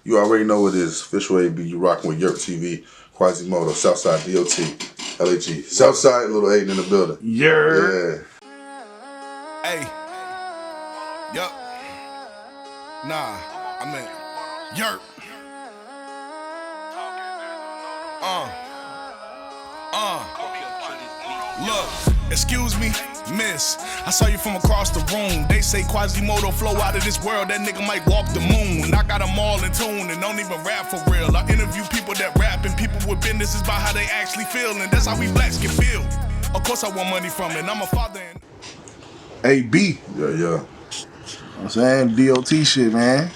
You already know what it is. Official AB, you rocking with YurpTV, Quasimodo, Southside DOT, LAG. Southside, little Aiden in the building. Yeah. Hey. Yup. Nah, I meant Yurp. Look, excuse me, miss. I saw you from across the room. They say Quasimodo flow out of this world. That nigga might walk the moon. I got them all in tune and don't even rap for real. I interview people that rap and people with business about how they actually feel. And that's how we blacks can feel. Of course I want money from it. And I'm a father. AB. Yeah. I'm saying DOT shit, man.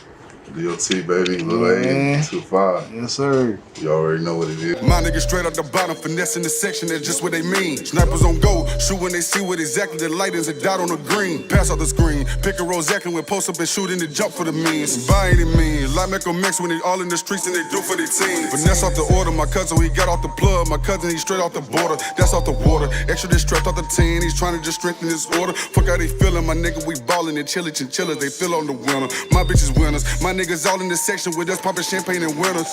DOT, baby. Little Aiden, 2-5. Yes, sir. You already know what it is. My niggas straight out the bottom, finessing the section, that's just what they mean. Snipers on go, shoot when they see what exactly the light is, a dot on the green. Pass out the screen, pick a rose exactly when post up and shoot in the jump for the means. By any means, like make a mix when they all in the streets and they do for their team. Finesse off the order, my cousin, he got off the plug. My cousin, he straight off the border, that's off the water. Extra distressed off the 10, he's trying to just strengthen his order. Fuck how they feeling, my nigga, we ballin' and chillin' chinchillas, they feel on the winner. My bitches winners, my niggas all in the section with us poppin' champagne and winners.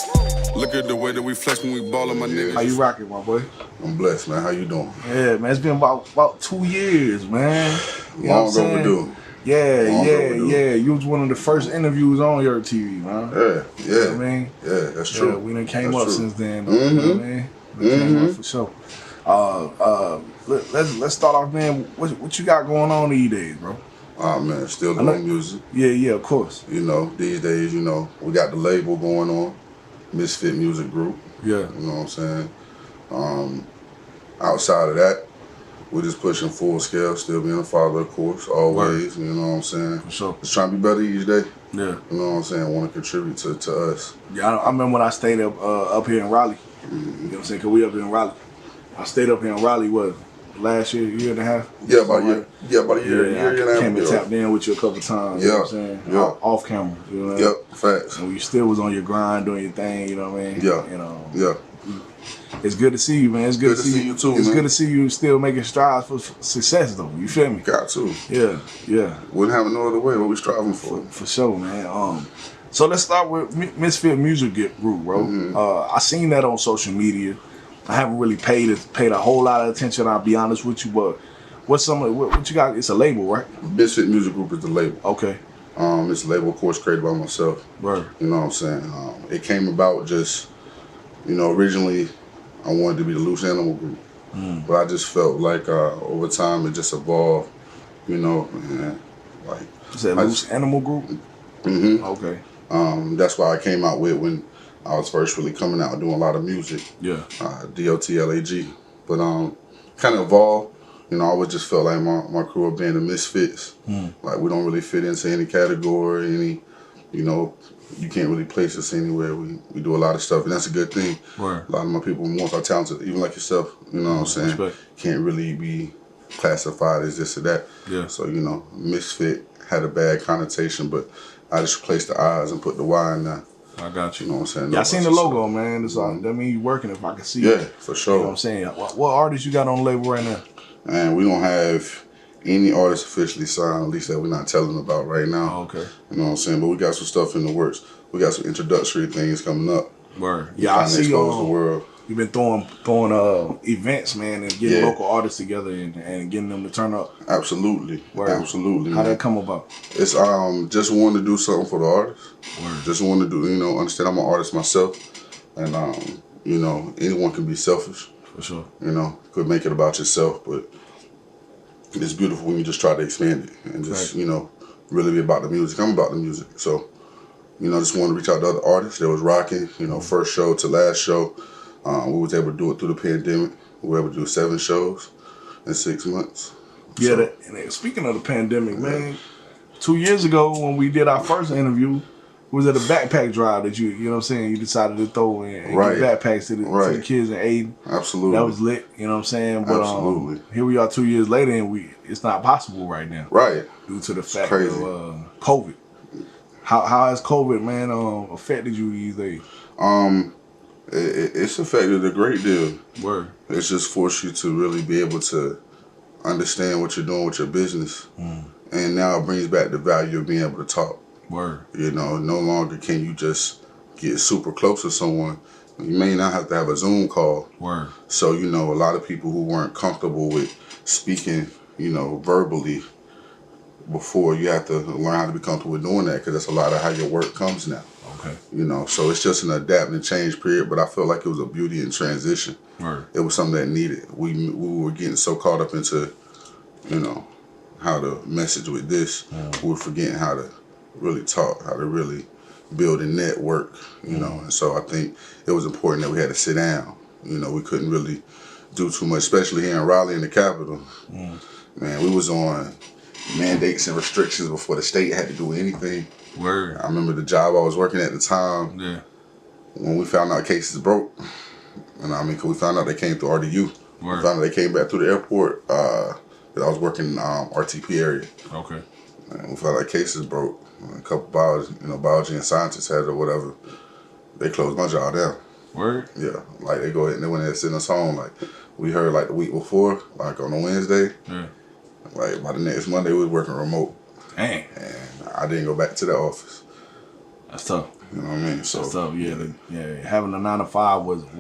Look at the way that we flex when we ballin', my nigga. How you rocking, my boy? I'm blessed, man. How you doing? Yeah, man. It's been about 2 years, man. You know Long overdue. Yeah. You was one of the first interviews on YurpTV, man. Yeah. You know what I mean? Yeah, that's true. Yeah, we done came That's up true. since then. You know what I mean? We came up for sure. Let's start off, man. What you got going on these days, bro? Oh, man, still doing music. Yeah, of course. You know, these days, you know, we got the label going on, MYSFIT Music Group. Yeah. You know what I'm saying? Outside of that, we're just pushing full scale, still being a father, of course, always. You know what I'm saying? For sure. Just trying to be better each day. Yeah. You know what I'm saying? Want to contribute to us. Yeah, I remember when I stayed up here in Raleigh. You know what I'm saying? Because we up in Raleigh. I stayed up here in Raleigh, what, last year and a half? Yeah, about a year. Yeah, about a year. Yeah, year and a I half came and ago. tapped in with you a couple times. Yeah. You know what I'm saying? Yeah. Off camera. You know what I mean? Yep, facts. And you still was on your grind, doing your thing, you know what I mean? Yeah. You know. Yeah. It's good to see you, man. It's good to see you too, It's man. good to see you still making strides for success, though. You feel me? Got to. Yeah. Wouldn't have it no other way. What we striving for. For sure, man. So let's start with MYSFIT Music Group, bro. I seen that on social media. I haven't really paid a whole lot of attention, I'll be honest with you, but what you got? It's a label, right? MYSFIT Music Group is the label. Okay. It's a label, of course, created by myself. Right. You know what I'm saying? It came about just, you know, originally I wanted to be the Loose Animal Group. But I just felt like over time it just evolved, you know, and like. Is that Loose Animal Group? Mm-hmm. Okay. That's why I came out with when I was first really coming out and doing a lot of music. Yeah. DOT, LAG. But kind of evolved. You know, I always just felt like my crew of being the misfits. Like we don't really fit into any category, you know, you can't really place us anywhere. We do a lot of stuff, and that's a good thing. Right. A lot of my people are talented, even like yourself, you know what I'm saying? Respect. Can't really be classified as this or that. Yeah. So, you know, misfit had a bad connotation, but I just replaced the I's and put the Y in there. I got you. You know what I'm saying? Yeah, I seen the logo, man. It's that mean you working if I can see Yeah, it. for sure. You know what I'm saying? What artists you got on the label right now? And we don't have any artists officially signed, at least that we're not telling about right now. Oh, okay. You know what I'm saying? But we got some stuff in the works. We got some introductory things coming up. Word. Yeah, I see expose the world. You've been throwing events, man, and getting local artists together and getting them to turn up. Absolutely. Word. Absolutely. How that come about? It's just wanting to do something for the artists. Word. Just want to do, you know, understand I'm an artist myself. And, you know, anyone can be selfish. For sure. You know, could make it about yourself, but it's beautiful when you just try to expand it and just, you know, really be about the music. I'm about the music. So, you know, just want to reach out to other artists that was rocking, you know, first show to last show. We was able to do it through the pandemic. We were able to do 7 shows in 6 months. Yeah, So, and speaking of the pandemic, man, 2 years ago when we did our first interview, it was at a backpack drive that you know what I'm saying, you decided to throw in and Right. give backpacks to the kids in Aiden. absolutely. That was lit, you know what I'm saying? But Absolutely. Here we are 2 years later and it's not possible right now. Right. Due to the fact crazy. of COVID. How has COVID, man, affected you these days? It's affected a great deal. Word. It's just forced you to really be able to understand what you're doing with your business. And now it brings back the value of being able to talk. Word. You know, no longer can you just get super close to someone, you may not have to have a Zoom call. Word. So, you know, a lot of people who weren't comfortable with speaking, you know, verbally before, you have to learn how to be comfortable with doing that, because that's a lot of how your work comes now. Okay. You know, so it's just an adapt and change period, but I felt like it was a beauty in transition. Word. It was something that needed. We were getting so caught up into, you know, how to message with this, we were forgetting how to really talk, how to really build a network, you know. And so I think it was important that we had to sit down. You know, we couldn't really do too much, especially here in Raleigh in the capital. Man, we was on mandates and restrictions before the state had to do anything. Word. I remember the job I was working at the time, Yeah. when we found out cases broke, and I mean, 'cause we found out they came through RDU. Word. We found out they came back through the airport, that I was working in RTP area. Okay. And we found out cases broke. A couple biology and scientists had it or whatever. They closed my job down. Word. Yeah, like they go ahead and they went ahead and send us home. Like we heard like the week before, like on a Wednesday. Yeah. Like by the next Monday, we was working remote, Dang. and I didn't go back to the office. That's tough. You know what I mean? So That's tough. Yeah. Having a 9 to 5 wasn't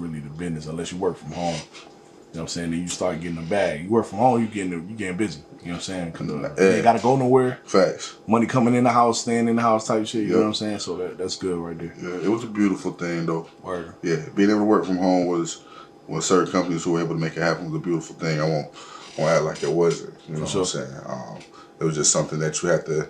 really the business unless you work from home. You know what I'm saying? Then you start getting a bag. You work from home, you getting busy. You know what I'm saying? Cause you ain't gotta go nowhere. facts. Money coming in the house, staying in the house type shit. You know what I'm saying? So that's good right there. Yeah, it was a beautiful thing though. Word. Yeah, being able to work from home was certain companies who were able to make it happen was a beautiful thing. I won't act like it wasn't. You know what I'm saying? It was just something that you had to.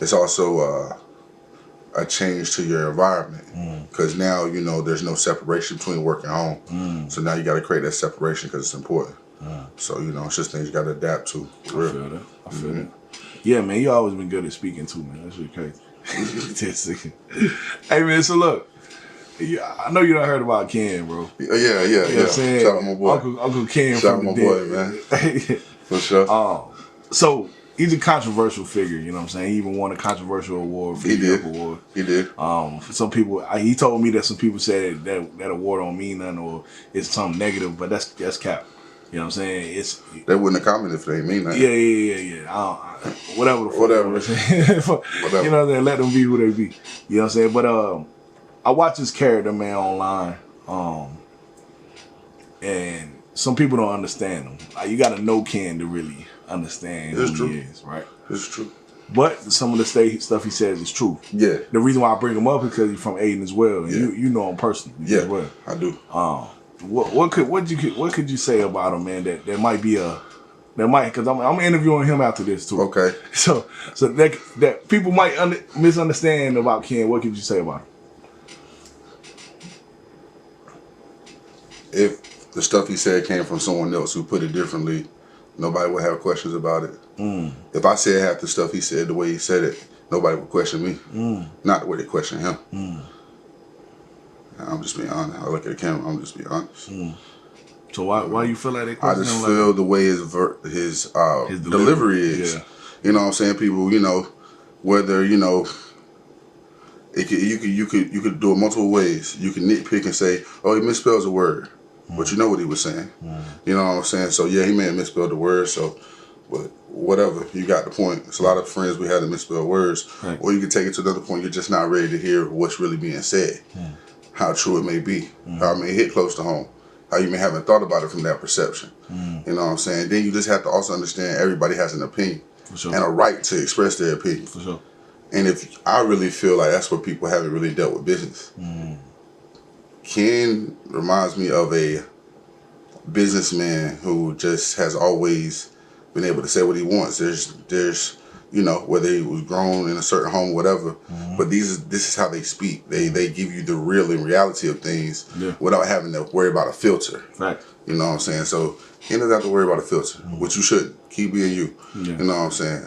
It's also a change to your environment, because now you know there's no separation between work and home. So now you got to create that separation because it's important. So you know, it's just things you got to adapt to. For I feel that. I feel that. Yeah, man, you always been good at speaking too, man. That's really crazy. Hey, man, so look, I know you done heard about Ken, bro. Yeah. You know what I'm saying? Shout out my boy. Uncle Ken Shout out from my the boy, dead. man. For sure. So he's a controversial figure, you know what I'm saying? He even won a controversial award for the Yup Award. He did. For some people, he told me that some people said that award don't mean nothing or it's something negative, but that's cap. You know what I'm saying? They wouldn't have commented if they didn't mean that. Yeah. Whatever the fuck. Whatever. You know what I'm saying? Let them be who they be. You know what I'm saying? But I watch this character, man, online. And some people don't understand him. Like, you gotta know Ken to really understand who he is, right? It's true. But some of the stuff he says is true. Yeah. The reason why I bring him up is because he's from Aiden as well. And you know him personally as well. I do. What could you say about him, man? That might be because I'm interviewing him after this too. Okay. So that people might misunderstand about Ken. What could you say about him? If the stuff he said came from someone else who put it differently, nobody would have questions about it. If I said half the stuff he said the way he said it, nobody would question me. Not the way they question him. I'm just being honest. I look at the camera. I'm just being honest. So why do you feel like they I question just him? feel the way his delivery is. Yeah. You know what I'm saying? People, you know, whether you know, you could do it multiple ways. You can nitpick and say, oh, he misspells a word, but you know what he was saying. You know what I'm saying? So yeah, he may have misspelled the word. So, but whatever, you got the point. It's a lot of friends we had to misspell words, right. Or you can take it to another point. You're just not ready to hear what's really being said, how true it may be, how it may hit close to home, how you may haven't thought about it from that perception. You know what I'm saying? Then you just have to also understand everybody has an opinion and a right to express their opinion. For sure. And if I really feel like that's where people haven't really dealt with business. Ken reminds me of a businessman who just has always been able to say what he wants. There's you know, whether he was grown in a certain home, whatever. But this is how they speak. They give you the real and reality of things without having to worry about a filter. Right. You know what I'm saying? So he doesn't have to worry about a filter, which you shouldn't. Keep being you. You know what I'm saying?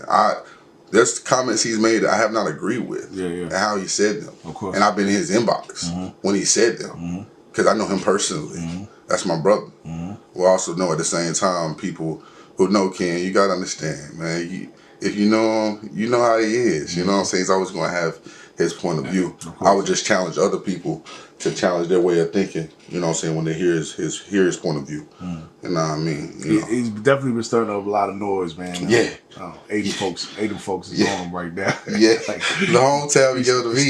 There's comments he's made that I have not agreed with. And how he said them. Of course. And I've been in his inbox when he said them. Because I know him personally. That's my brother. We also know at the same time people who know Ken, you gotta understand, man. If you know him, you know how he is. You know what I'm saying? He's always gonna have his point of view. I would just challenge other people to challenge their way of thinking. You know what I'm saying? When they hear his point of view. You know what I mean? You know. He's definitely been stirring up a lot of noise, man. Yeah. 80 folks is on him right now. Yeah. Like, Long time ago to me. He's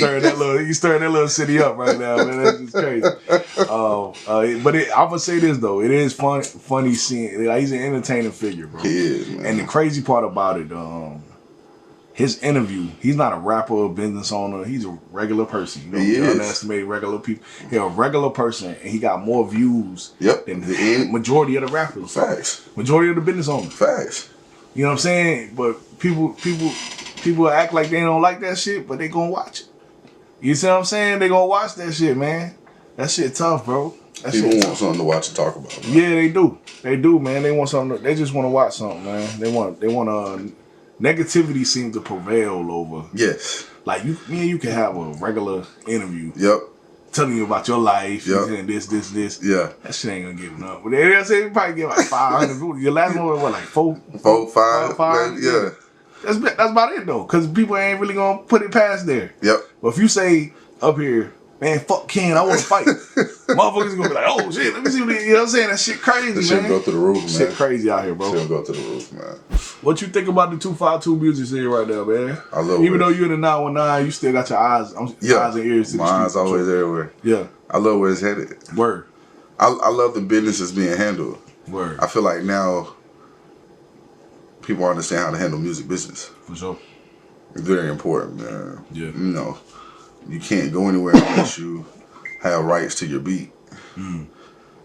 stirring that little city up right now, man. That's just crazy. But I'm gonna say this though, it is funny seeing. Like, he's an entertaining figure, bro. He is, man. And the crazy part about it, his interview, he's not a rapper or business owner. He's a regular person. You know, he is. Underestimate regular people. He's a regular person, and he got more views than the majority of the rappers. Facts. Majority of the business owners. Facts. You know what I'm saying? But people act like they don't like that shit, but they gonna watch it. You see what I'm saying? They gonna watch that shit, man. That shit tough, bro. That People shit want something to watch and talk about. Man. Yeah, they do. They do, man. They want something. They just want to watch something, man. They want negativity seems to prevail over. Yes. Like me and you can have a regular interview. Yep. Telling you about your life. Yep. And this. Yeah. That shit ain't gonna give enough. But they say you probably get like 500. Your last one was what, like 5? Yeah. That's about it though, because people ain't really gonna put it past there. Yep. But if you say up here, man, fuck Ken, I want to fight. Motherfuckers gonna be like, oh shit, let me see what you know what I'm saying? That shit crazy, That man. shit go through the roof, man. Shit crazy out here, bro. Shit go through the roof, man. What you think about the 252 music scene right now, man? I love it. Even though you're in the 919, you still got your eyes and ears to the my eyes street. always everywhere. Yeah. I love where it's headed. Word. I love the business that's being handled. Word. I feel like now people understand how to handle music business. For sure. It's very important, man. Yeah. You know, you can't go anywhere unless you have rights to your beat.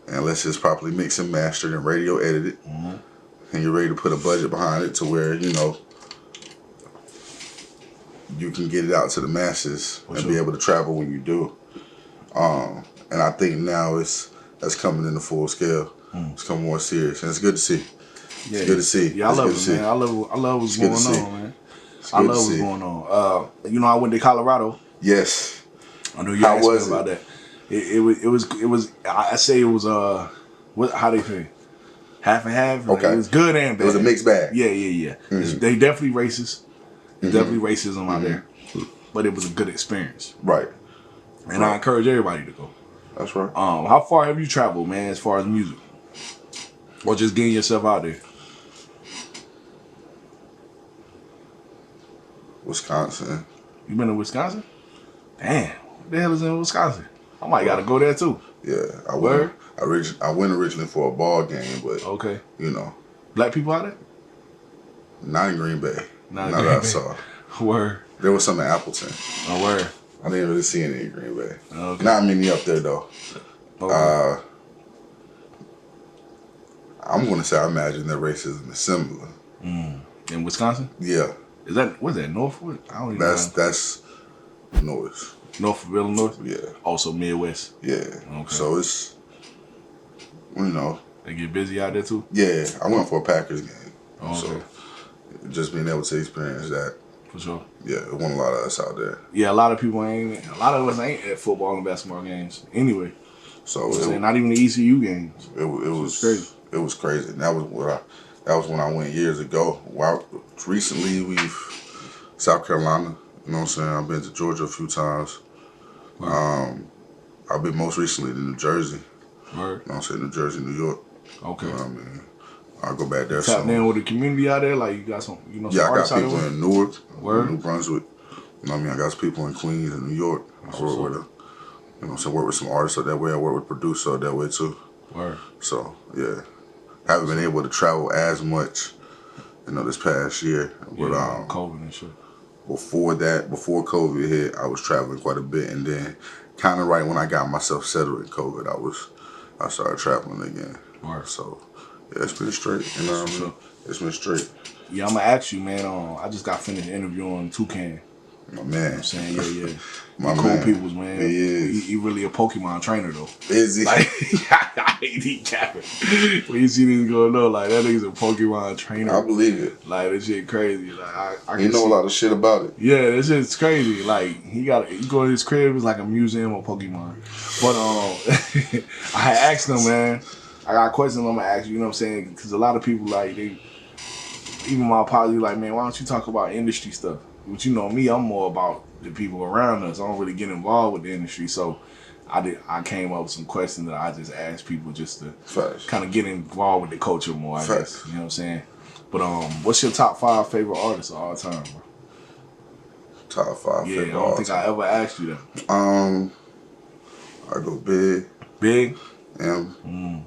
Unless it's properly mixed and mastered and radio edited. And you're ready to put a budget behind it to where, you know, you can get it out to the masses and be able to travel when you do. And I think now that's coming into full scale. It's coming more serious. And it's good to see. Yeah, it's good to see. Yeah, I love it, man. I love what's going on, man. I love what's going on. You know, I went to Colorado. Yes. I know you asked me about that. It was. I say it was. How they say? Half and half. Okay. It was good and bad. It was a mixed bag. Yeah. They definitely racist. There's definitely racism out there, but it was a good experience. Right. And I encourage everybody to go. That's right. How far have you traveled, man, as far as music, or just getting yourself out there? Wisconsin. You been to Wisconsin? Damn, what the hell is in Wisconsin? I might gotta go there too. Yeah, I went originally for a ball game, but okay, you know, black people out there? Not in Green Bay. Not that I saw. Word. There was some in Appleton. Oh, word. I didn't really see any in Green Bay. Okay. Not many up there though. Okay. I'm gonna say I imagine that racism is similar. In Wisconsin? Yeah. Is that what's that, Northwood? I don't even know. That's North. Northwood, Illinois? Yeah. Also Midwest. Yeah. Okay. So it's, you know. They get busy out there too? Yeah. I went for a Packers game. Oh, okay. So just being able to experience that. For sure. Yeah, it wasn't a lot of us out there. Yeah, a lot of us ain't at football and basketball games anyway. So not even the ECU games. It was crazy. It was crazy. And that was when I went years ago. Recently South Carolina, you know what I'm saying? I've been to Georgia a few times. Wow. I've been most recently to New Jersey. Word. You know what I'm saying? New Jersey, New York. Okay. You know what I mean? I'll go back there. Tap in with the community out there, like you got some, some I got artists out people there? in Newark, Word. New Brunswick. You know what I mean? I got people in Queens and New York. I work with them. You know, so work with some artists out that way. I work with producers out that way too. Word. So yeah, haven't been able to travel as much, you know, this past year. But COVID and shit. Before COVID hit, I was traveling quite a bit, and then kind of right when I got myself settled in COVID, I started traveling again. Word. So yeah, it's been straight. You know what I mean? It's been straight. Yeah, I'm gonna ask you, man. I just got finished interviewing Toucan. My man. You know what I'm saying, yeah. My cool man. peoples, man. He is. He really a Pokemon trainer though. Is he? Like, I hate he capping. When you see this going on, like that nigga's a Pokemon trainer. I believe it. Like that shit crazy. Like I he can know see, a lot of shit about it. Yeah, this shit's crazy. Like he go to his crib, it's like a museum of Pokemon. But I had asked him, man. I got questions I'm gonna ask you. You know what I'm saying? Because a lot of people like even my apology, like, man, why don't you talk about industry stuff? But you know me, I'm more about the people around us. I don't really get involved with the industry, so I came up with some questions that I just asked people just to kind of get involved with the culture more, I guess. You know what I'm saying? But what's your top 5 favorite artists of all time, bro? Top 5 Yeah, I favorite don't think I ever asked you that. I go Big. Big? M.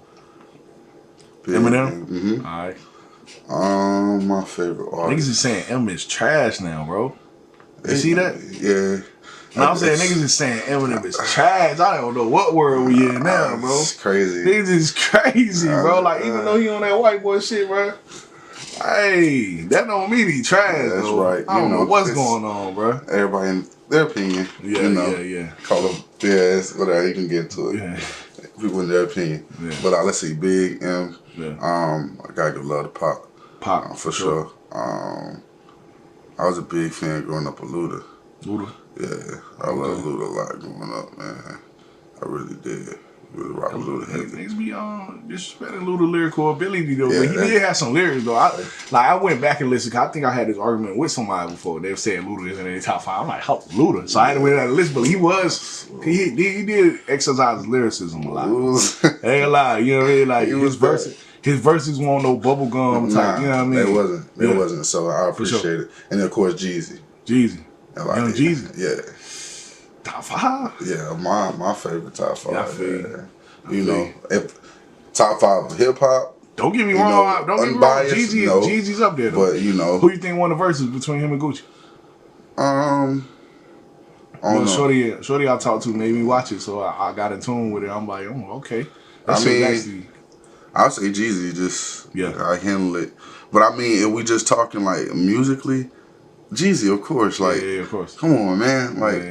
Big, Eminem? Alright. My favorite artist. Niggas is saying M is trash now, bro. You see that? Yeah. No, I'm saying niggas is saying Eminem is trash. I don't know what world we in now, bro. It's crazy. Niggas is crazy, bro. Like, even though he on that white boy shit, bro. Hey, that don't mean he trash, That's though. right. I don't know what's going on, bro. Everybody in their opinion. Yeah. Call them BS, whatever, you can get to it. Yeah. People in their opinion. Yeah. But let's see, Big M. Yeah. I gotta give love to Pop. Pop, for sure. I was a big fan growing up of Luda. Luda? Yeah, I love Luda a lot growing up, man. I really did. Really rock with Luda heavy. Niggas be disrespecting Luda lyrical ability though, Yeah, but he did have some lyrics though. I went back and listened. Cause I think I had this argument with somebody before. They were saying Luda isn't in the top 5. I'm like, how Luda? So I had to went down the list, but he did exercise his lyricism a lot. Ain't gonna lie, you know what I mean? Like his verses weren't no bubblegum type. You know what I mean? They wasn't. So I appreciate it. And then of course Jeezy. Young Jeezy. Yeah. Top 5? Yeah, my favorite top 5. Yeah, I feel you. You know, if top 5 hip hop. Don't get me wrong. Don't get me wrong. Jeezy's up there though. But you know, who you think won the verses between him and Gucci? I don't know. Shorty I talked to made me watch it, so I got in tune with it. I'm like, oh, okay. I mean, I'll say Jeezy just I handle it. But I mean, if we just talking like musically, Jeezy, of course. Like, yeah, of course. Come on, man. Like,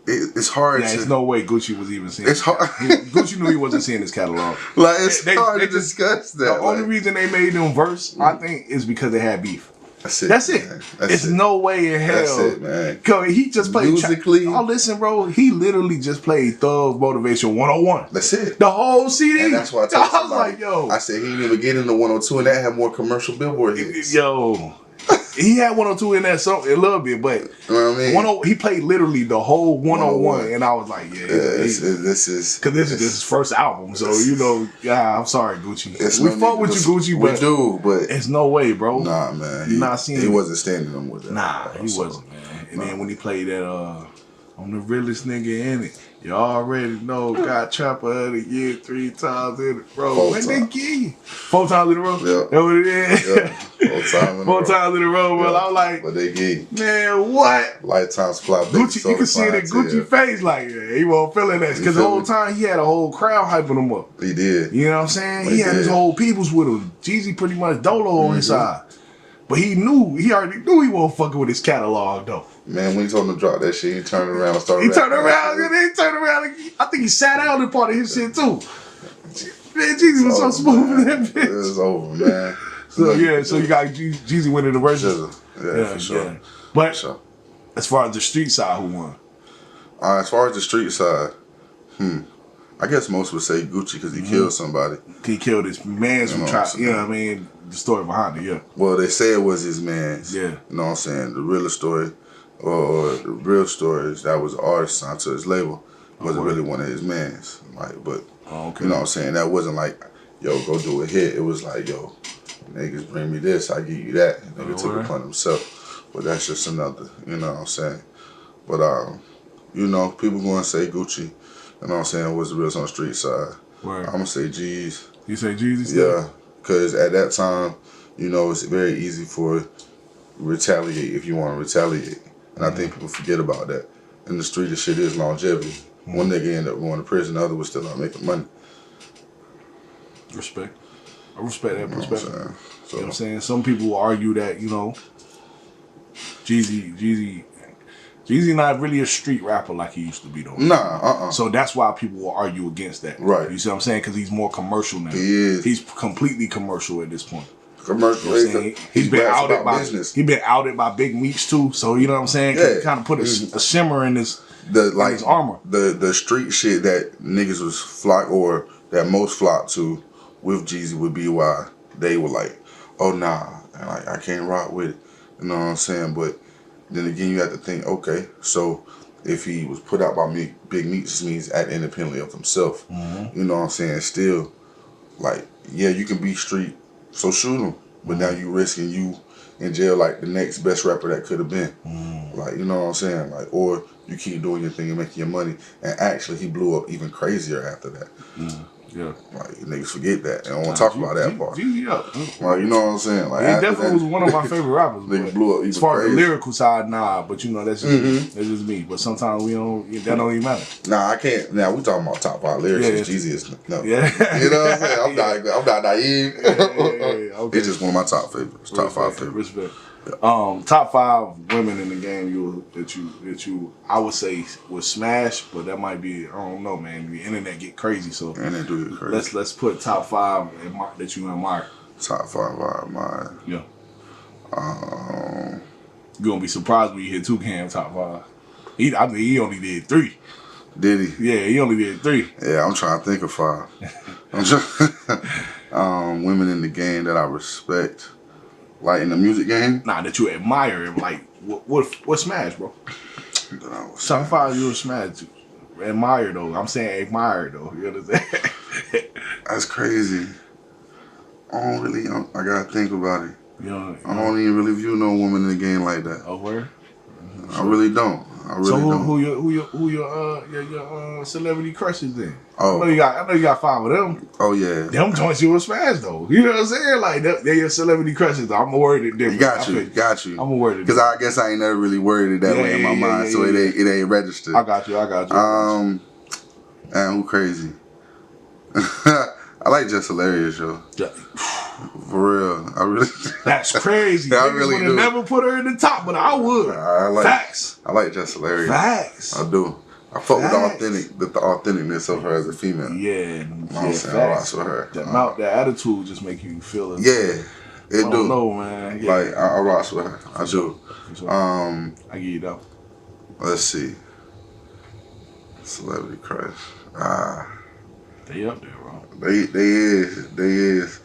it's hard. Yeah, there's no way Gucci was even seeing. It's hard. Gucci knew he wasn't seeing his catalog. Like, it's hard to discuss that. The only reason they made them verse, I think, is because they had beef. That's it. It's no way in hell. That's it, man. Cause he just played musically. Oh, listen, bro. He literally just played Thug Motivation 101. That's it. The whole CD. And that's why I was like, yo. I said he didn't even get into 102, and that had more commercial Billboard hits. Yo. He had 102 in that song a little bit, but you know what I mean? He played literally the whole 101, and I was like, this is because this is his first album, so you know, I'm sorry, Gucci. We fuck with you, Gucci, but we do, but it's no way, bro. Nah, man, he wasn't standing them with that. Nah, he wasn't, man. And then when he played that, I'm the realest nigga in it. You already know, got Trapper of the Year 3 times in a row. When they give you 4 times in a row? Yeah. That's what it is. Yeah. 4 times in a row, bro. I was like, but they give man, what? Lifetime supply. Gucci, you can see it in Gucci face, like, he wasn't feeling that. Because the whole time he had a whole crowd hyping him up. He did. You know what I'm saying? He had his whole peoples with him. Jeezy pretty much dolo on his side. But he already knew he wasn't fucking with his catalog, though. Man, when he told him to drop that shit, he turned around and started He turned around. I think he sat out in part of his shit, too. Man, Jeezy was so smooth in that bitch. It was over, man. So you got Jeezy winning the verses. Yeah, for sure. Yeah. But as far as the street side, who won? As far as the street side, I guess most would say Gucci because he killed somebody. He killed his mans from trying. You know what I mean? The story behind it, yeah. Well, they say it was his mans. Yeah. You know what I'm saying? The real story, or the real story is that was an artist signed to his label. Wasn't really one of his mans. Like, but you know what I'm saying? That wasn't like, yo, go do a hit. It was like, yo, niggas bring me this, I give you that. Nigga took it upon himself. But that's just another, you know what I'm saying? But you know, people gonna say Gucci, you know what I'm saying, was the real on the street side. Word. I'm gonna say G's. You say Jeezy? Yeah. Because at that time, you know, it's very easy for retaliate if you want to retaliate. And I think people forget about that. In the street, the shit is longevity. One nigga ended up going to prison, the other was still out making money. Respect. I respect that perspective. You know what I'm saying? Some people will argue that, you know, Jeezy not really a street rapper like he used to be though. Nah, So that's why people will argue against that. Right. You see what I'm saying? Because he's more commercial now. He is. He's completely commercial at this point. Commercial. You know what I'm saying? He's been outed by business. He's been outed by Big Meats too. So you know what I'm saying? Yeah. Kind of put a shimmer in his armor. The street shit that niggas was flock or that most flocked to with Jeezy would be why they were like, oh nah, like I can't rock with it. You know what I'm saying? But then again you have to think, okay, so if he was put out by Big Meech, this means acting independently of himself. You know what I'm saying? Still, like, yeah, you can be street, so shoot him. But now you risking you in jail like the next best rapper that could have been. Like, you know what I'm saying? Like, or you keep doing your thing and making your money. And actually, he blew up even crazier after that. Yeah. Like, niggas forget that. And I don't want to talk about that part. Yeah. Like, you know what I'm saying? Like, He definitely was one of my favorite rappers. Nigga blew up even as far as crazy. the lyrical side, nah. But you know, that's just me. But sometimes we don't. That don't even matter. Nah, I can't. Now we talking about top 5 lyrics. Yeah. Jeezy is no. Yeah. You know what I'm saying? I'm not naive. Yeah. Okay. It's just one of my top favorites. Top 5 favorites. Respect. Top 5 women in the game that you I would say would smash, but that might be, I don't know, man. The internet get crazy, so And they do get crazy. let's put top 5 that you admire. Top 5 I admire. Yeah. You're gonna be surprised when you hear Toucan top 5. I think he only did 3. Did he? Yeah, he only did 3. Yeah, I'm trying to think of 5. Women in the game that I respect. Like in the music game? Nah, that you admire him. Like, what smash, bro? Top 5 you would smash. Admire, though. I'm saying admire, though. You understand? That's crazy. I gotta think about it. You know, I don't even really view no woman in the game like that. Oh, where? I really don't. So don't. who your celebrity crushes then? Oh. I know you got 5 of them. Oh, yeah. Them joints you would smash though. You know what I'm saying? Like they're your celebrity crushes. I'm worried that Got you. I'm worried because I guess I ain't never really worded it that way in my mind, so it ain't registered. I got you. And who crazy? I like Just Hilarious, yo. Yeah. For real, I really. That's crazy. I Niggas really would do. Never put her in the top, but I would. Facts. I like Just Hilarious. Facts. I do. I fuck with the authenticness of her as a female. Yeah. I'm saying I rock with her. The attitude just make you feel it. Yeah, it do. I don't know, man. Yeah. Like I rock with her. I do. Sure. I give you that. Let's see. Celebrity crush. They up there, bro. They is.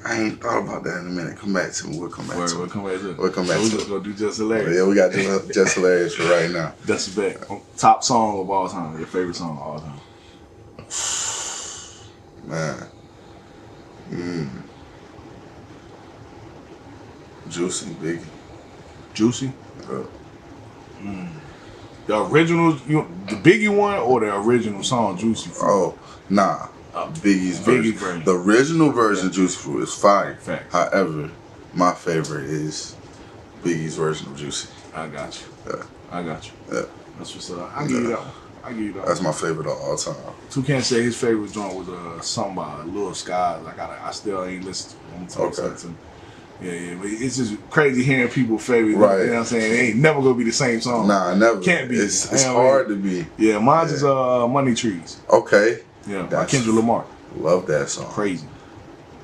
I ain't thought about that in a minute. Come back to me. We'll come back to it. We'll come back to it. We'll come back So to we it. just gonna do Just Hilarious. Yeah, we got Just Hilarious for right now. That's the bet. Top song of all time. Your favorite song of all time. Man. Juicy, Biggie. Juicy? The original, the Biggie one or the original song Juicy Fruit? Oh, nah. Biggie's version. The original version of Juicy Fruit is fire. Facts. However, my favorite is Biggie's version of Juicy. I got you. Yeah. I got you. Yeah. That's what's up. I give you that one. That's my favorite of all time. Toucan said his favorite joint was something by Lil Skies. I still ain't listened to him. Okay. Yeah, but it's just crazy hearing people favorite. Right. You know what I'm saying? It ain't never gonna be the same song. Nah, never. Can't be. It's hard to be. Yeah, mine's is Money Trees. Okay. Yeah, by Kendrick Lamar. Love that song. Crazy.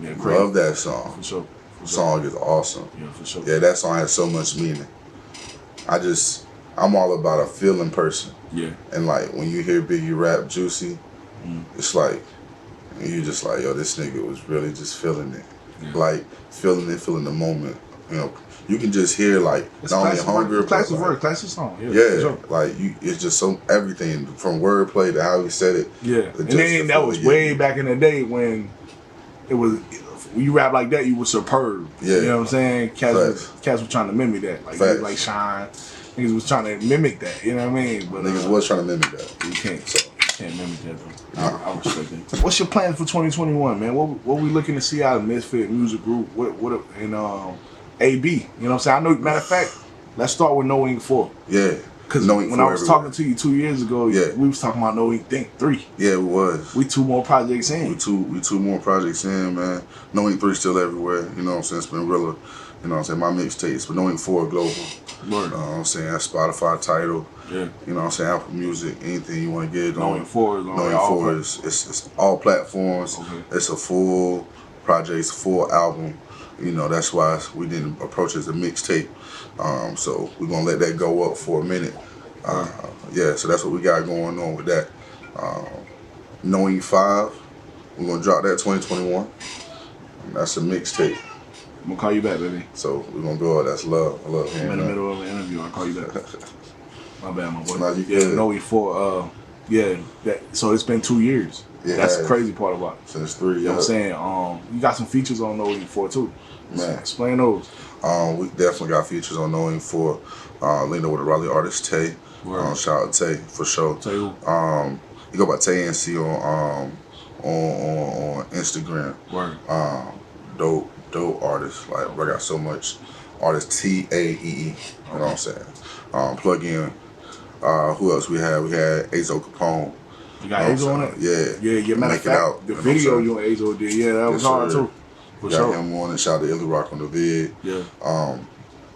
Yeah, crazy. Love that song. For sure. Song is awesome. Yeah, for sure. Yeah, that song has so much meaning. I'm all about a feeling person. Yeah. And like when you hear Biggie rap Juicy, it's like you just like, yo, this nigga was really just feeling it. Yeah. Like feeling the moment. You know, you can just hear like It's not only hunger, classic but like, word, classic song. Yeah, yeah, sure. like it's just so everything from wordplay to how he said it. Yeah, and then that was way back in the day when it was. When you rap like that, you was superb. Yeah, you know what I'm saying. Cats was trying to mimic that, like Shine. Niggas was trying to mimic that. You know what I mean? But niggas was trying to mimic that. You can't mimic that though. I respect that. What's your plans for 2021, man? What we looking to see out of MYSFIT Music Group? What and AB? You know what I'm saying? I know. Matter of fact, let's start with No Ink 4. Yeah. Because when I was talking to you 2 years ago, we was talking about No Ink 3. Yeah, it was. We 2 more projects in. We two more projects in, man. No Ink 3 still everywhere. You know what I'm saying? It's been real. You know what I'm saying? My mixtapes, but No Ink 4 global. You know what I'm saying? That's Spotify, Tidal. Yeah. You know what I'm saying? Apple Music, anything you want to get it on. No Ink 4 is on No Ink 4 it's all platforms. Okay. It's a full project, it's a full album. You know, that's why we didn't approach it as a mixtape. So we're going to let that go up for a minute. Yeah, so that's what we got going on with that. No Ink 5, we're going to drop that 2021. That's a mixtape. I'm gonna call you back, baby. So we're gonna go. That's love. I love hearing I'm in the that. middle of an interview. I'll call you back. My bad, my boy. Nah, you yeah, good. no E4. So it's been 2 years. Yeah, That's the crazy part about it. Since 3 years. You know what I'm saying? You got some features on No E4 too. Man. Explain those. We definitely got features on Knowing for linked up with a Raleigh artist Tay. Shout out Tay for sure. Tay who? You go by Tay NC on Instagram. Word. Dope artist. Like I got so much artist TAEE. You know what I'm saying? Plug in. Who else we had? We had Azo Capone. You got Azo on it? Yeah. Matter of fact, the video you and Azo did, that was hard too. For got sure. him on and shout out to Illy Rock on the vid. Yeah.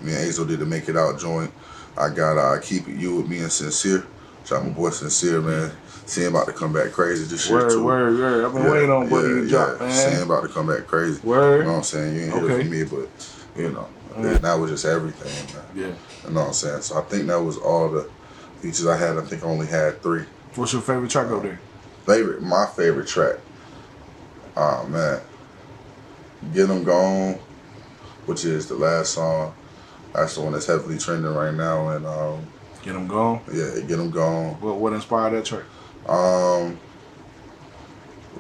Me and Azo did the Make It Out joint. I got Keep It You with me and Sincere. Shout out my boy Sincere, man. See him about to come back crazy this year too. Word. I've been waiting on Buddy to drop, man. See him about to come back crazy. Word. You know what I'm saying? You ain't hear it from me, but you know, that was just everything, man. Yeah. You know what I'm saying? So I think that was all the features I had. I think I only had 3. What's your favorite track over there? My favorite track. Oh man. Get 'Em Gone, which is the last song. That's the one that's heavily trending right now. And Get 'Em Gone? Yeah, Get 'Em Gone. What inspired that track?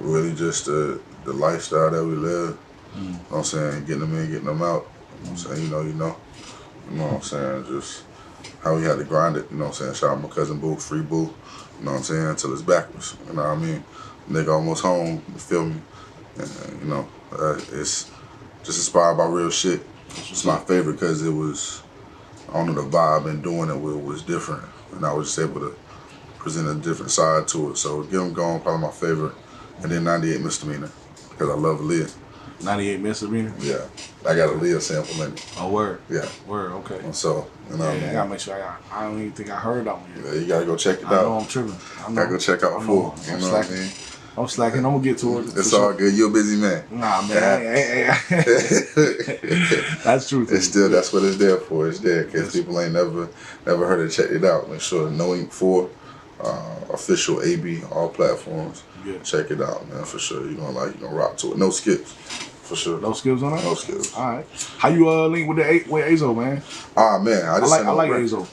Really just the lifestyle that we live. You know what I'm saying? Getting them in, getting them out. You know what I'm saying? You know. You know what I'm saying? Just how we had to grind it. You know what I'm saying? Shout out my cousin Boo, Free Boo. You know what I'm saying? Until it's backwards. You know what I mean? Nigga almost home. You feel me? And you know, it's just inspired by real shit. It's my favorite because it was, I don't know, the vibe and doing it was different. And I was just able to present a different side to it. So Get 'Em Gone, probably my favorite. And then 98 Misdemeanor, because I love Aaliyah. 98 Misdemeanor? Yeah. I got a Aaliyah sample in it. Oh, word? Yeah. Word, okay. And so, you know what I mean? I gotta make sure I don't even think I heard that one yet. Yeah, you gotta go check it out. I know I'm tripping. Gotta go check out full. You know what I mean? I'm slacking. I'm gonna get to it. It's all good. You're a busy man. Nah, man. That's true. It's still, that's what it's there for. It's there because people ain't never heard it. Check it out. Make sure Knowing for official AB, all platforms. Yeah. Check it out, man, for sure. You're gonna rock to it. No skips, for sure. No skips on that? No skips. All right. How you link with Azo, man? Man, I like Azo.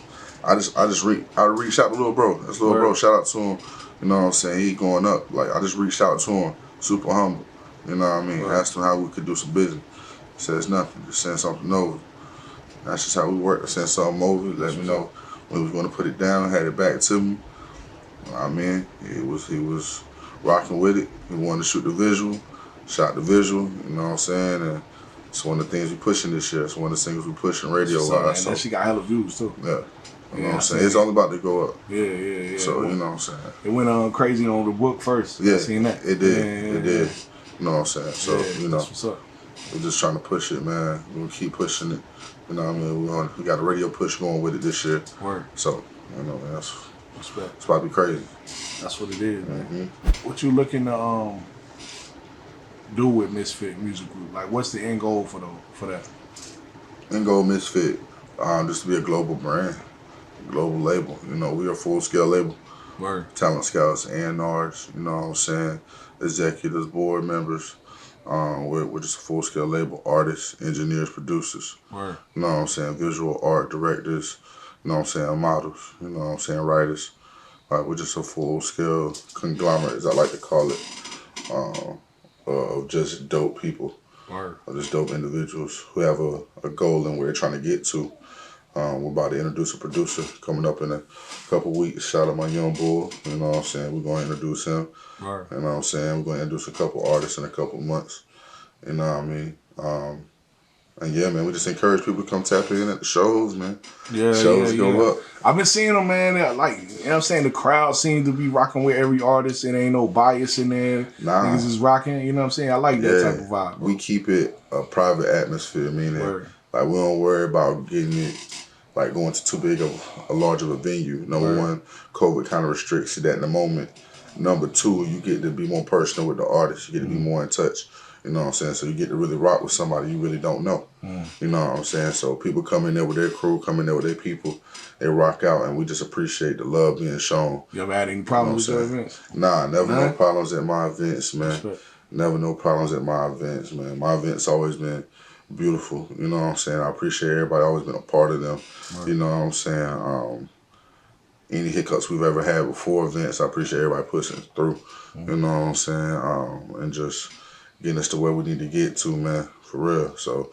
I reached out to little bro. That's little bro. Shout out to him. You know what I'm saying? He going up. Like, I just reached out to him. Super humble. You know what I mean? Asked him how we could do some business. He says nothing. Just send something over. That's just how we work. Send something over. Let me know when he was going to put it down. Had it back to me. You know what I mean? He was rocking with it. He wanted to shoot the visual. Shot the visual. You know what I'm saying? And it's one of the things we pushing this year. It's one of the singles we pushing radio-wise. And she got hella views, too. Yeah. You know what I'm saying? It's all about to go up. Yeah. So, you know what I'm saying? It went crazy on the book first. Yeah, I seen that. It did. It did. You know what I'm saying? So, you know, that's what's up. we're just trying to push it, man. We'll keep pushing it. You know what I mean? We got a radio push going with it this year. Word. So, you know, man, it's about to be crazy. That's what it is, man. What you looking to do with MYSFIT Music Group? Like, what's the end goal for that? End goal MYSFIT, just to be a global brand, global label. You know, we are a full-scale label. Word. Talent scouts, A&Rs, you know what I'm saying? Executives, board members. We're just a full-scale label. Artists, engineers, producers. Word. You know what I'm saying? Visual art directors. You know what I'm saying? Models. You know what I'm saying? Writers. Like, we're just a full-scale conglomerate, as I like to call it, of just dope people. Word. Of just dope individuals who have a goal and where they're trying to get to. We're about to introduce a producer coming up in a couple weeks. Shout out my young bull. You know what I'm saying? We're going to introduce him. Word. You know what I'm saying? We're going to introduce a couple artists in a couple months. You know what I mean? And yeah, man, we just encourage people to come tap in at the shows, man. Yeah, shows go up. I've been seeing them, man. Like, you know what I'm saying? The crowd seems to be rocking with every artist. It ain't no bias in there. Nah. Niggas is rocking. You know what I'm saying? I like that type of vibe. Bro. We keep it a private atmosphere, meaning like we don't worry about getting it like going to too big of a large of a venue. Number one, COVID kind of restricts it in the moment. Number two, you get to be more personal with the artist. You get to be more in touch. You know what I'm saying? So you get to really rock with somebody you really don't know. You know what I'm saying? So people come in there with their crew, come in there with their people, they rock out, and we just appreciate the love being shown. You ever had any problems with your events? Nah, never no problems at my events, man. Never no problems at my events, man. My events always been beautiful. You know what I'm saying? I appreciate everybody always been a part of them. Right. You know what I'm saying? Any hiccups we've ever had before events, I appreciate everybody pushing through. You know what I'm saying? And just getting us to where we need to get to, man, for real. So,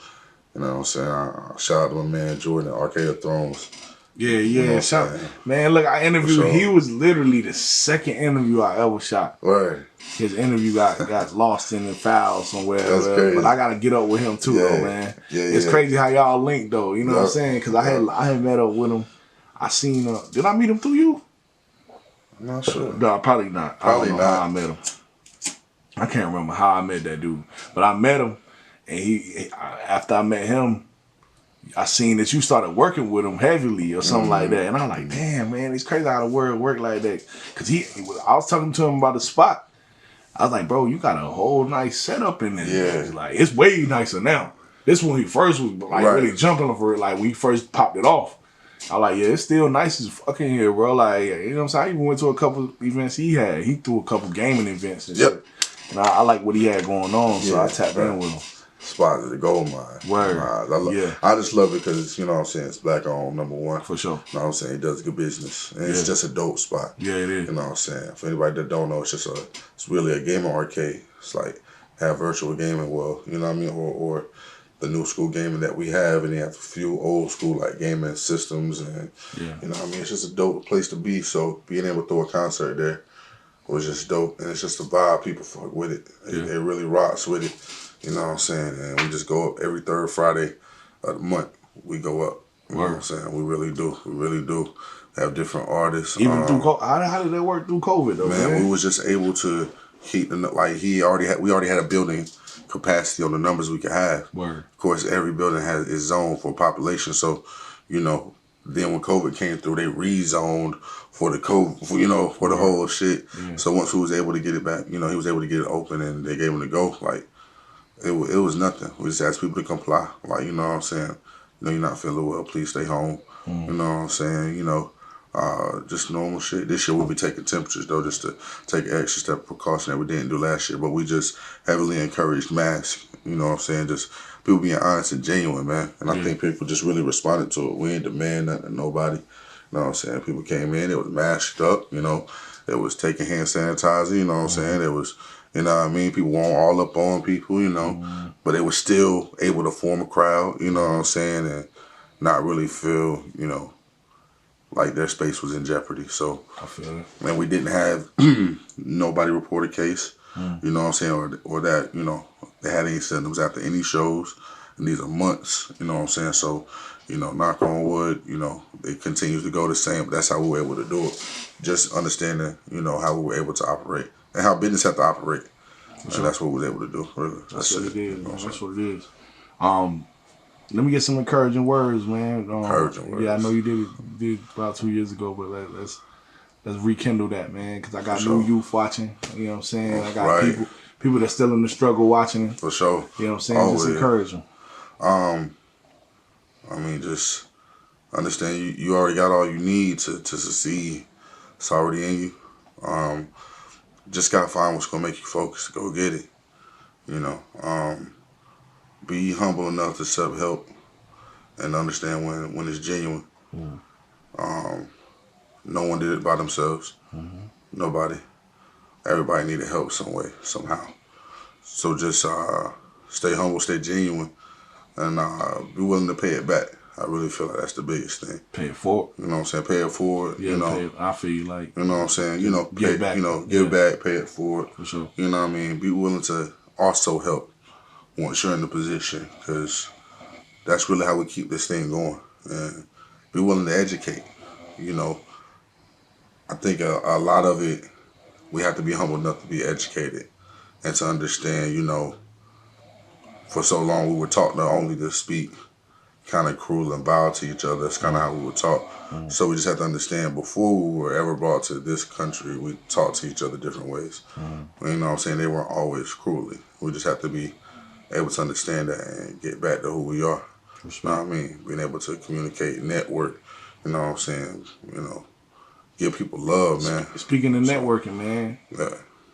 you know what I'm saying? Shout out to my man Jordan at Arcade of Thrones. Yeah, You know what I'm saying? man, look, I interviewed, sure. he was literally the second interview I ever shot. Right. His interview got lost in the file somewhere. That's crazy. But I got to get up with him too, though, man. Yeah, it's crazy how y'all linked, though. You know what I'm saying? Because I had met up with him. I seen, did I meet him through you? I'm not sure. No, probably not. Probably I don't know how I met him. I can't remember how I met that dude. But I met him, and after I met him, I seen that you started working with him heavily or something like that. And I'm like, damn, man, it's crazy how the world work like that. Because I was talking to him about the spot. I was like, bro, you got a whole nice setup in there. Yeah. It's like, it's way nicer now. This when he first was like really jumping for it, like when he first popped it off. I like, yeah, it's still nice as fucking here, bro. Like, you know what I'm saying? I even went to a couple events he had. He threw a couple gaming events and shit. And I like what he had going on, so I tapped in with him. Spot is the gold mine. Word. I just love it because, you know what I'm saying, it's black owned, number one. For sure. You know what I'm saying? He does good business. And it's just a dope spot. Yeah, it is. You know what I'm saying? For anybody that don't know, it's really a gaming arcade. It's like have virtual gaming, well, you know what I mean? Or the new school gaming that we have, and they have a few old school like gaming systems, and you know what I mean? It's just a dope place to be. So being able to throw a concert there was just dope, and it's just a vibe. People fuck with it. It really rocks with it. You know what I'm saying? And we just go up every third Friday of the month. We go up. You know what I'm saying? We really do. We really do have different artists. Even through COVID, how did that work through COVID though? Man, we was just able to keep we already had a building capacity on the numbers we could have. Word. Of course, every building has its zone for population. So, you know, then when COVID came through, they rezoned for the COVID, for the whole shit. Yeah. So once we was able to get it back, he was able to get it open, and they gave him the go. Like, it was nothing. We just asked people to comply. Like, you know what I'm saying? You're not feeling well, please stay home. You know what I'm saying? Just normal shit. This year we'll be taking temperatures though, just to take an extra step of precaution that we didn't do last year. But we just heavily encouraged masks. You know what I'm saying? Just people being honest and genuine, man. And I think people just really responded to it. We ain't demand nothing to nobody. You know what I'm saying? People came in, it was masked up, it was taking hand sanitizer, you know what I'm saying? It was, you know what I mean? People weren't all up on people, but they were still able to form a crowd, you know what I'm saying? And not really feel, like their space was in jeopardy. So, I feel it. And we didn't have nobody report a case, you know what I'm saying? Or that, they had any symptoms after any shows. And these are months, you know what I'm saying? So, knock on wood, it continues to go the same, but that's how we were able to do it. Just understanding, how we were able to operate and how business had to operate. And that's what we were able to do, really. That's what it is, man. That's what it is. Let me get some encouraging words, man. Encouraging words. Yeah, I know you did about 2 years ago, but let's rekindle that, man, because I got new youth watching, you know what I'm saying? I got people that's still in the struggle watching. For sure. You know what I'm saying? Just encourage them. Just understand you already got all you need to succeed. It's already in you. Just gotta find what's gonna make you focus. Go get it. Be humble enough to accept help and understand when it's genuine. No one did it by themselves. Nobody. Everybody needed help some way, somehow. So just stay humble, stay genuine, and be willing to pay it back. I really feel like that's the biggest thing. Pay it forward. You know what I'm saying? Pay it forward. Yeah, I feel you like. You know what I'm saying? Give back. Give back, pay it forward. For sure. You know what I mean? Be willing to also help once you're in the position, because that's really how we keep this thing going. And be willing to educate. I think a lot of it, we have to be humble enough to be educated and to understand, for so long we were taught not only to speak kind of cruel and bow to each other. That's kind of how we were taught. So we just have to understand, before we were ever brought to this country, we taught to each other different ways. You know what I'm saying? They weren't always cruelly. We just have to be able to understand that and get back to who we are. You know what I mean? Being able to communicate, network, you know what I'm saying? Give people love, man. Speaking of networking, man,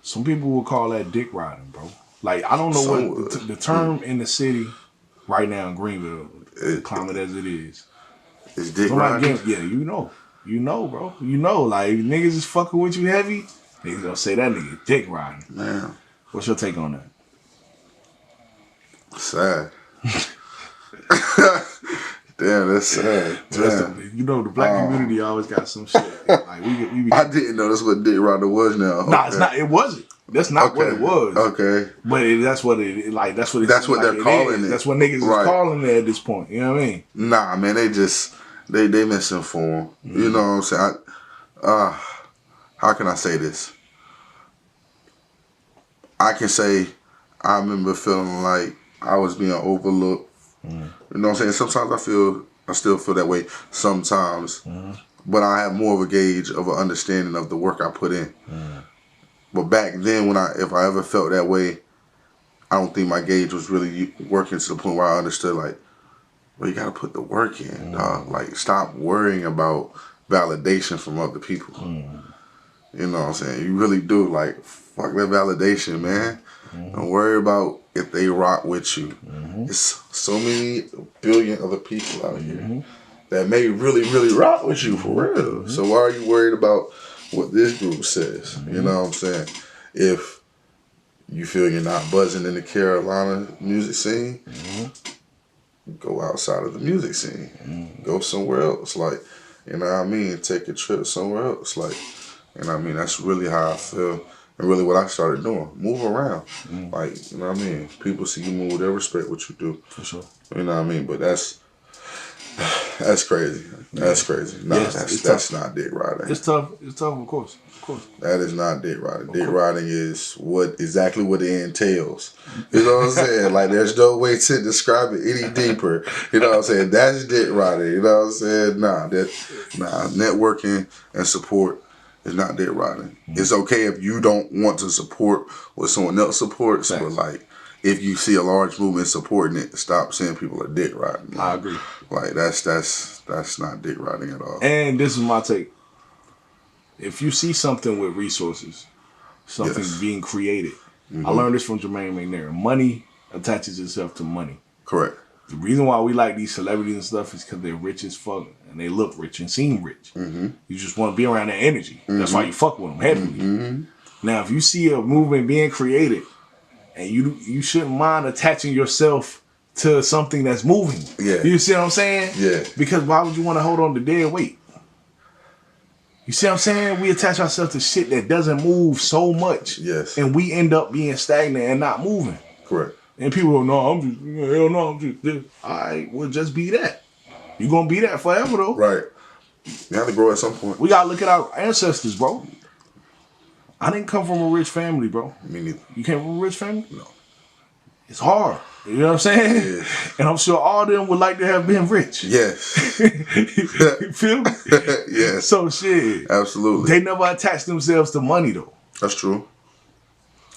some people will call that dick riding, bro. Like, I don't know what the term in the city right now in Greenville, the climate as it is. It's dick riding. Yeah, you know, bro. You know, like if niggas is fucking with you heavy, they gonna say that nigga dick riding. Man, what's your take on that? Sad. Damn, that's sad. You know, the black community always got some shit. Like we I didn't know that's what dick riding was now. Nah, it's not. It wasn't. That's not what it was. Okay. But that's what it like. That's what. That's what they're calling it. That's what niggas is calling it at this point. You know what I mean? Nah, man. They just they misinformed. You know what I'm saying? How can I say this? I can say I remember feeling like I was being overlooked. You know what I'm saying? Sometimes I still feel that way sometimes, but I have more of a gauge of an understanding of the work I put in. But back then, if I ever felt that way, I don't think my gauge was really working to the point where I understood, like, well, you got to put the work in, dog. Like, stop worrying about validation from other people. You know what I'm saying? You really do. Like, fuck that validation, man. Don't worry about if they rock with you. There's so many billion other people out here that may really, really rock with you for real. So why are you worried about what this group says? You know what I'm saying? If you feel you're not buzzing in the Carolina music scene, go outside of the music scene. Go somewhere else. Like, you know what I mean? Take a trip somewhere else. Like, you know what I mean? That's really how I feel. And really what I started doing. Move around. Like, you know what I mean? People see you move, they'll respect what you do. For sure. You know what I mean? But that's crazy. That's crazy. Nah, that's not dick riding. It's tough. It's tough, of course. Of course. That is not dick riding. Dick riding is exactly what it entails. You know what I'm saying? Like, there's no way to describe it any deeper. You know what I'm saying? That's dick riding. You know what I'm saying? Nah, networking and support is not dick riding. It's okay if you don't want to support what someone else supports, but like, if you see a large movement supporting it, stop saying people are dick riding. Like, I agree. Like, that's not dick riding at all. And this is my take. If you see something with resources, something being created, I learned this from Jermaine McNair. Money attaches itself to money. Correct. The reason why we like these celebrities and stuff is because they're rich as fuck and they look rich and seem rich. You just want to be around that energy. That's why you fuck with them heavily. Now, if you see a movement being created and you shouldn't mind attaching yourself to something that's moving. Yeah. You see what I'm saying? Yeah. Because why would you want to hold on to dead weight? You see what I'm saying? We attach ourselves to shit that doesn't move so much. Yes. And we end up being stagnant and not moving. Correct. And people go, no, I'm just this. All right, well, just be that. You're going to be that forever, though. Right. You have to grow at some point. We got to look at our ancestors, bro. I didn't come from a rich family, bro. Me neither. You came from a rich family? No. It's hard. You know what I'm saying? Yeah. And I'm sure all of them would like to have been rich. Yes. You feel me? Yes. So, shit. Absolutely. They never attached themselves to money, though. That's true.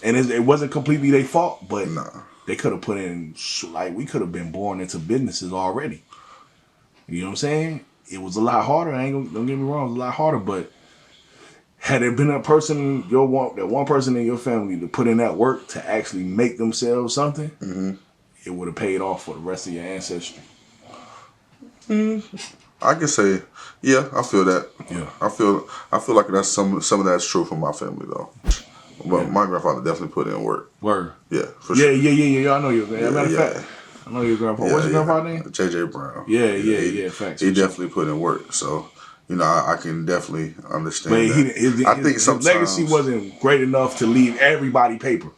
And it wasn't completely their fault, but Nah. they could have put in, like, we could have been born into businesses already. You know what I'm saying? It was a lot harder. Don't get me wrong, it was a lot harder, but had there been that one person in your family to put in that work to actually make themselves something, it would have paid off for the rest of your ancestry. I can say, yeah, I feel that. Yeah. I feel like that's some of that's true for my family though. But my grandfather definitely put in work. Word. Yeah, for sure. Yeah. I know your grandfather. Matter of fact, I know your grandfather. What's your grandfather's name? J.J. Brown. Yeah. Facts. He definitely put in work. So, you know, I can definitely understand But that. his legacy wasn't great enough to leave everybody paper.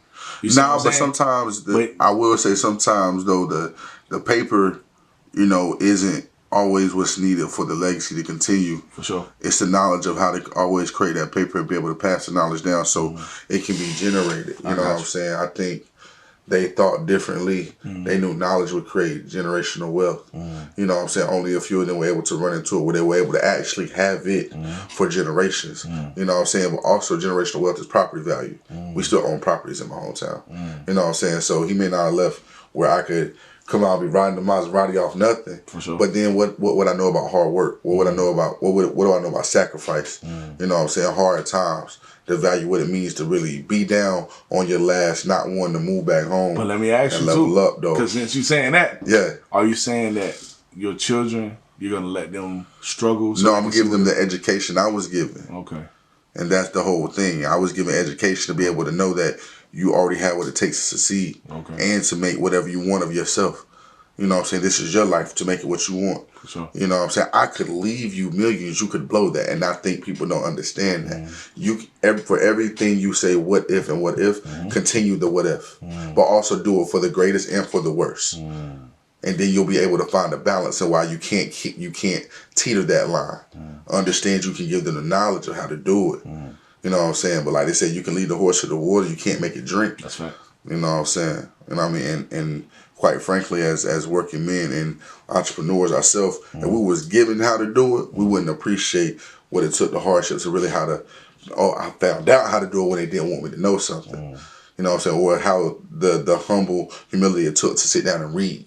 But sometimes, I will say sometimes, though, the paper, you know, isn't always what's needed for the legacy to continue. For sure. It's the knowledge of how to always create that paper and be able to pass the knowledge down so it can be generated. You know what I'm saying? I think they thought differently. They knew knowledge would create generational wealth. You know what I'm saying? Only a few of them were able to run into it where they were able to actually have it for generations. You know what I'm saying? But also generational wealth is property value. We still own properties in my hometown. You know what I'm saying? So he may not have left where I could come out and be riding the Maserati off nothing. For sure. But then what I know about hard work? What do I know about sacrifice? You know what I'm saying? Hard times. to value what it means to really be down on your last, not wanting to move back home. But let me ask and you level too, up though. because since you're saying that, yeah, are you saying that your children, you're gonna let them struggle? No, I'm gonna give them the education I was given. Okay. And that's the whole thing. I was given education to be able to know that you already have what it takes to succeed and to make whatever you want of yourself. You know what I'm saying? This is your life to make it what you want. For sure. You know what I'm saying? I could leave you millions, you could blow that, and I think people don't understand that. For everything you say, what if and what if, continue the what if. But also do it for the greatest and for the worst. And then you'll be able to find a balance in why you can't teeter that line. Understand you can give them the knowledge of how to do it. You know what I'm saying? But like they said, you can lead the horse to the water, you can't make it drink. That's right. You know what I'm saying? And I mean, and quite frankly, as working men and entrepreneurs ourselves, if we was given how to do it, we wouldn't appreciate what it took, the hardships, to really how to, I found out how to do it when they didn't want me to know something. You know what I'm saying? Or how the humble humility it took to sit down and read.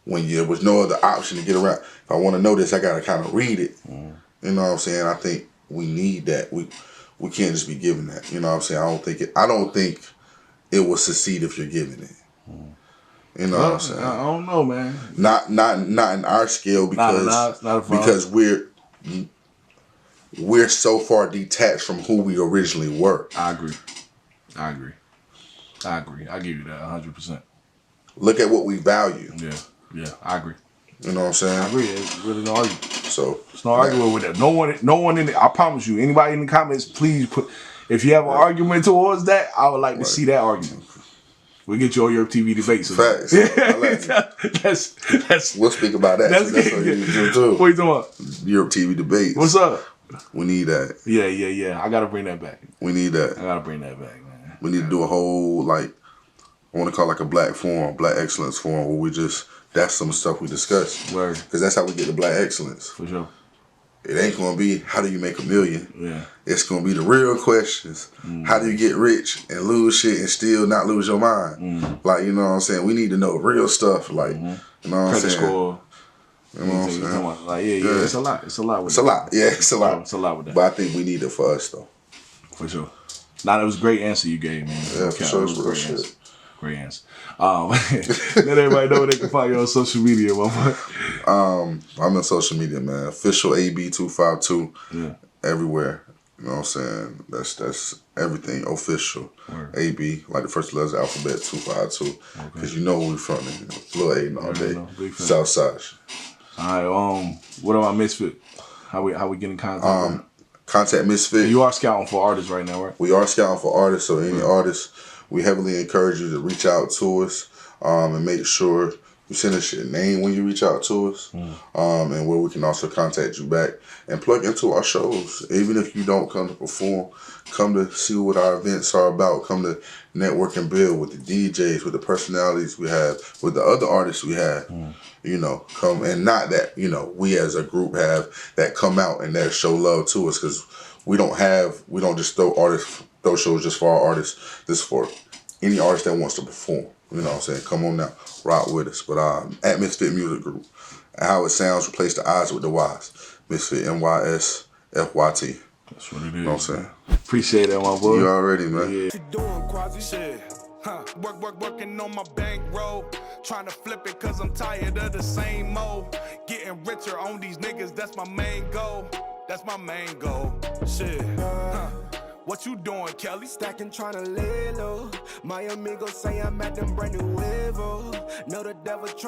When there was no other option to get around. If I want to know this, I got to kind of read it. You know what I'm saying? I think we need that. We can't just be given that. You know what I'm saying? I don't think it will succeed if you're giving it. You know what I'm saying? I don't know, man. Not in our scale because we're so far detached from who we originally were. I agree. I give you that 100%. Look at what we value. Yeah, I agree. You know what I'm saying? I agree. It's really no argument. So it's no argument with that. No one in the, I promise you, anybody in the comments, please put, if you have an argument towards that, I would like to see that argument. We'll get you on YurpTV debates. Facts. I like that's we'll speak about that. That's what you need to do too. What you talking about? YurpTV debates. What's up? We need that. Yeah. I gotta bring that back. We need that. I gotta bring that back, man. We need to do a whole, like, I want to call it like a black forum, black excellence forum, where we just, that's some stuff we discuss. Word. Because that's how we get the black excellence. For sure. It ain't going to be, how do you make $1 million? Yeah. It's going to be the real questions. How do you get rich and lose shit and still not lose your mind? Like, you know what I'm saying? We need to know real stuff. Like, you know what I'm saying? Score. You know what I'm saying? Like, yeah, it's a lot. It's a lot with It's a lot. Yeah, it's a lot. It's a lot with that. But I think we need it for us, though. For sure. Nah, that was a great answer you gave, man. Yeah, for sure. It was a great answer. Great answer. Let everybody know where they can find you on social media, my boy. I'm on social media, man. Official AB252. Yeah. Everywhere. You know what I'm saying? That's everything official. AB, like the first letters of the alphabet, 252. Because you know where we from. Little Aiden all day. Southside. All right. What about MYSFIT? How we get in contact? Contact MYSFIT. You are scouting for artists right now, right? We are scouting for artists, so any artists, we heavily encourage you to reach out to us and make sure you send us your name when you reach out to us, and where we can also contact you back and plug into our shows. Even if you don't come to perform, come to see what our events are about. Come to network and build with the DJs, with the personalities we have, with the other artists we have. You know, come, and not that, you know, we as a group have that come out and that show love to us, because we don't just throw shows just for our artists. This is for any artist that wants to perform. You know what I'm saying? Come on now, rock with us. But at MYSFIT Music Group, how it sounds, replace the I's with the Y's. MYSFIT, MYSFYT. That's what it is. You know what I'm saying? Appreciate that, my boy. You already, man. What you doing, Quasi? Shit. Working on my bankroll. Trying to flip it cause I'm tired of the same mode. Getting richer on these niggas, that's my main goal. That's my main goal. Shit. What you doing, Kelly? Stacking, trying to lay low. My amigos say I'm at them brand new level. Know the devil